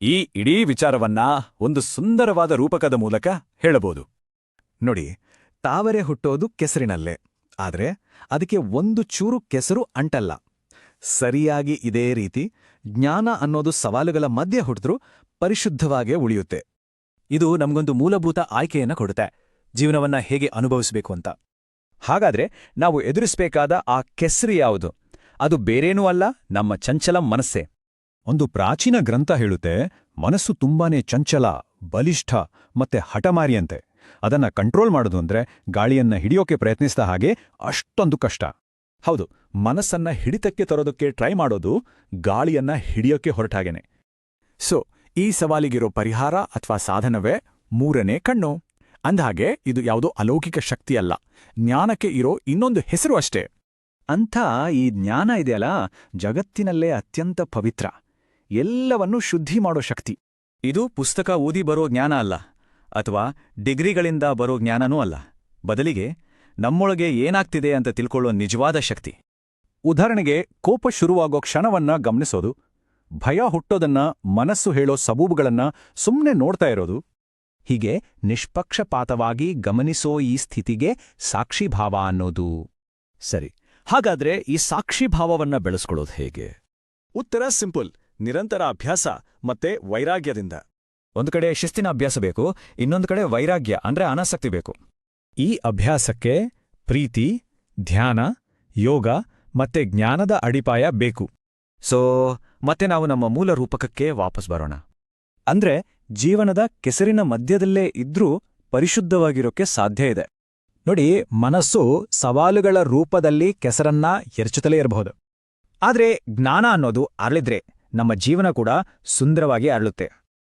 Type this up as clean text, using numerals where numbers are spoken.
ಈ ಇಡೀ ವಿಚಾರವನ್ನ ಒಂದು ಸುಂದರವಾದ ರೂಪಕದ ಮೂಲಕ ಹೇಳಬಹುದು. ನೋಡಿ, ತಾವರೆ ಹುಟ್ಟೋದು ಕೆಸರಿನಲ್ಲೇ, ಆದ್ರೆ ಅದಕ್ಕೆ ಒಂದು ಚೂರು ಕೆಸರು ಅಂಟಲ್ಲ. ಸರಿಯಾಗಿ ಇದೇ ರೀತಿ ಜ್ಞಾನ ಅನ್ನೋದು ಸವಾಲುಗಳ ಮಧ್ಯೆ ಹುಟ್ಟಿದ್ರೂ ಪರಿಶುದ್ಧವಾಗೇ ಉಳಿಯುತ್ತೆ. ಇದು ನಮ್ಗೊಂದು ಮೂಲಭೂತ ಆಯ್ಕೆಯನ್ನ ಕೊಡುತ್ತೆ, ಜೀವನವನ್ನ ಹೇಗೆ ಅನುಭವಿಸಬೇಕು ಅಂತ. ಹಾಗಾದ್ರೆ ನಾವು ಎದುರಿಸಬೇಕಾದ ಆ ಕೆಸರು ಯಾವುದು? ಅದು ಬೇರೇನೂ ಅಲ್ಲ, ನಮ್ಮ ಚಂಚಲ ಮನಸ್ಸೇ. ಒಂದು ಪ್ರಾಚೀನ ಗ್ರಂಥ ಹೇಳುತ್ತೆ, ಮನಸ್ಸು ತುಂಬಾನೇ ಚಂಚಲ, ಬಲಿಷ್ಠ ಮತ್ತೆ ಹಠಮಾರಿಯಂತೆ. ಅದನ್ನ ಕಂಟ್ರೋಲ್ ಮಾಡೋದು ಅಂದ್ರೆ ಗಾಳಿಯನ್ನ ಹಿಡಿಯೋಕೆ ಪ್ರಯತ್ನಿಸಿದ ಹಾಗೆ ಅಷ್ಟೊಂದು ಕಷ್ಟ. ಹೌದು, ಮನಸ್ಸನ್ನ ಹಿಡಿತಕ್ಕೆ ತರೋದಕ್ಕೆ ಟ್ರೈ ಮಾಡೋದು ಗಾಳಿಯನ್ನ ಹಿಡಿಯೋಕೆ ಹೊರಟಾಗೇನೆ. ಸೊ ಈ ಸವಾಲಿಗಿರೋ ಪರಿಹಾರ ಅಥವಾ ಸಾಧನವೇ ಮೂರನೇ ಕಣ್ಣು. ಅಂದಹಾಗೆ ಇದು ಯಾವುದೋ ಅಲೌಕಿಕ ಶಕ್ತಿಯಲ್ಲ, ಜ್ಞಾನಕ್ಕೆ ಇರೋ ಇನ್ನೊಂದು ಹೆಸರು ಅಷ್ಟೇ. ಅಂಥ ಈ ಜ್ಞಾನ ಇದೆಯಲ್ಲ, ಜಗತ್ತಿನಲ್ಲೇ ಅತ್ಯಂತ ಪವಿತ್ರ, ಎಲ್ಲವನ್ನೂ ಶುದ್ಧಿ ಮಾಡೋ ಶಕ್ತಿ. ಇದು ಪುಸ್ತಕ ಓದಿ ಬರೋ ಜ್ಞಾನ ಅಲ್ಲ, ಅಥವಾ ಡಿಗ್ರಿಗಳಿಂದ ಬರೋ ಜ್ಞಾನನೂ ಅಲ್ಲ. ಬದಲಿಗೆ ನಮ್ಮೊಳಗೆ ಏನಾಗ್ತಿದೆ ಅಂತ ತಿಳ್ಕೊಳ್ಳೋ ನಿಜವಾದ ಶಕ್ತಿ. ಉದಾಹರಣೆಗೆ, ಕೋಪ ಶುರುವಾಗೋ ಕ್ಷಣವನ್ನ ಗಮನಿಸೋದು, ಭಯ ಹುಟ್ಟೋದನ್ನ, ಮನಸ್ಸು ಹೇಳೋ ಸಬೂಬುಗಳನ್ನ ಸುಮ್ಮನೆ ನೋಡ್ತಾ ಇರೋದು. ಹೀಗೆ ನಿಷ್ಪಕ್ಷಪಾತವಾಗಿ ಗಮನಿಸೋ ಈ ಸ್ಥಿತಿಗೆ ಸಾಕ್ಷಿಭಾವ ಅನ್ನೋದು. ಸರಿ, ಹಾಗಾದ್ರೆ ಈ ಸಾಕ್ಷಿಭಾವವನ್ನ ಬೆಳೆಸ್ಕೊಳ್ಳೋದು ಹೇಗೆ? ಉತ್ತರ ಸಿಂಪಲ್: ನಿರಂತರ ಅಭ್ಯಾಸ ಮತ್ತೆ ವೈರಾಗ್ಯದಿಂದ. ಒಂದು ಕಡೆ ಶಿಸ್ತಿನ ಅಭ್ಯಾಸ ಬೇಕು, ಇನ್ನೊಂದು ಕಡೆ ವೈರಾಗ್ಯ ಅಂದ್ರೆ ಅನಾಸಕ್ತಿ ಬೇಕು. ಈ ಅಭ್ಯಾಸಕ್ಕೆ ಪ್ರೀತಿ, ಧ್ಯಾನ, ಯೋಗ ಮತ್ತೆ ಜ್ಞಾನದ ಅಡಿಪಾಯ ಬೇಕು. ಮತ್ತೆ ನಾವು ನಮ್ಮ ಮೂಲ ರೂಪಕಕ್ಕೆ ವಾಪಸ್ ಬರೋಣ. ಅಂದ್ರೆ ಜೀವನದ ಕೆಸರಿನ ಮಧ್ಯದಲ್ಲೇ ಇದ್ರೂ ಪರಿಶುದ್ಧವಾಗಿರೋಕೆ ಸಾಧ್ಯ ಇದೆ. ನೋಡಿ, ಮನಸ್ಸು ಸವಾಲುಗಳ ರೂಪದಲ್ಲಿ ಕೆಸರನ್ನ ಎರಚುತ್ತಲೇ ಇರಬಹುದು. ಆದ್ರೆ ಜ್ಞಾನ ಅನ್ನೋದು ಅರಳಿದ್ರೆ ನಮ್ಮ ಜೀವನ ಕೂಡ ಸುಂದರವಾಗಿ ಅರಳುತ್ತೆ.